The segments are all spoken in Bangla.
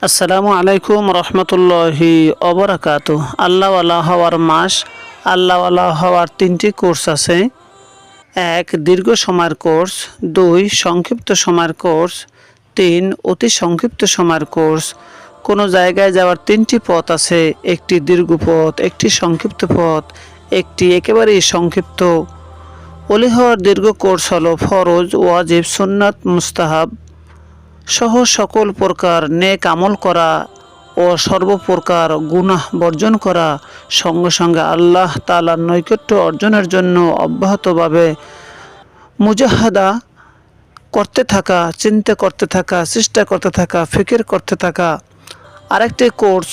আসসালামু আলাইকুম রহমতুল্লাহি অবরাকাতু। আল্লাহওয়ালা হওয়ার মাস, আল্লাহওয়ালা হওয়ার তিনটি কোর্স আছে। 1 দীর্ঘ সময়ের কোর্স, 2 সংক্ষিপ্ত সময়ের কোর্স, 3 অতি সংক্ষিপ্ত সময়ের কোর্স। কোনো জায়গায় যাওয়ার তিনটি পথ আছে, একটি দীর্ঘ পথ, একটি সংক্ষিপ্ত পথ, একটি একেবারেই সংক্ষিপ্ত। ওলি হওয়ার দীর্ঘ কোর্স হলো ফরজ, ওয়াজিব, সুন্নাত, মুস্তাহাব সহ সকল প্রকার নেক আমল করা ও সর্বপ্রকার গুনাহ বর্জন করা, সঙ্গে সঙ্গে আল্লাহ তাআলার নৈকট্য অর্জনের জন্য অব্যাহতভাবে মুজাহাদা করতে থাকা, চিন্তা করতে থাকা, চেষ্টা করতে থাকা, ফিকির করতে থাকা। আরেকটি কোর্স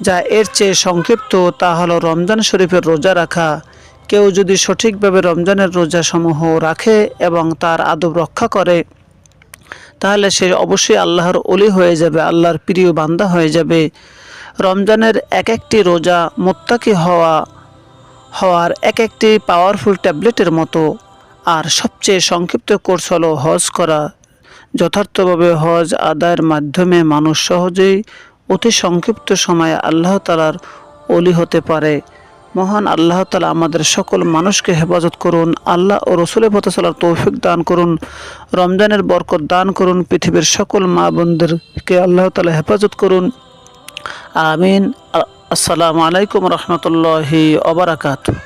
যা এর চেয়ে সংক্ষিপ্ত, তা হলো রমজান শরীফের রোজা রাখা। কেউ যদি সঠিকভাবে রমজানের রোজাসমূহ রাখে এবং তার আদব রক্ষা করে, তাহলে সে অবশ্যই আল্লাহর ওলি হয়ে যাবে, আল্লাহর প্রিয় বান্দা হয়ে যাবে। রমজানের এক একটি রোজা মুত্তাকি হওয়ার এক একটি পাওয়ারফুল ট্যাবলেটের মতো। আর সবচেয়ে সংক্ষিপ্ত কোর্স হলো হজ করা। যথার্থভাবে হজ আদায়ের মাধ্যমে মানুষ সহজেই অতি সংক্ষিপ্ত সময়ে আল্লাহ তাআলার ওলি হতে পারে। মহান আল্লাহ তাআলা আমাদের সকল মানুষকে হেফাজত করুন, আল্লাহ ও রসুলের পথে চলার তৌফিক দান করুন, রমজানের বরকত দান করুন, পৃথিবীর সকল মা বোনদেরকে আল্লাহ তাআলা হেফাজত করুন। আমিন। আসসালামু আলাইকুম রহমতুল্লাহি ওয়া বারাকাতুহু।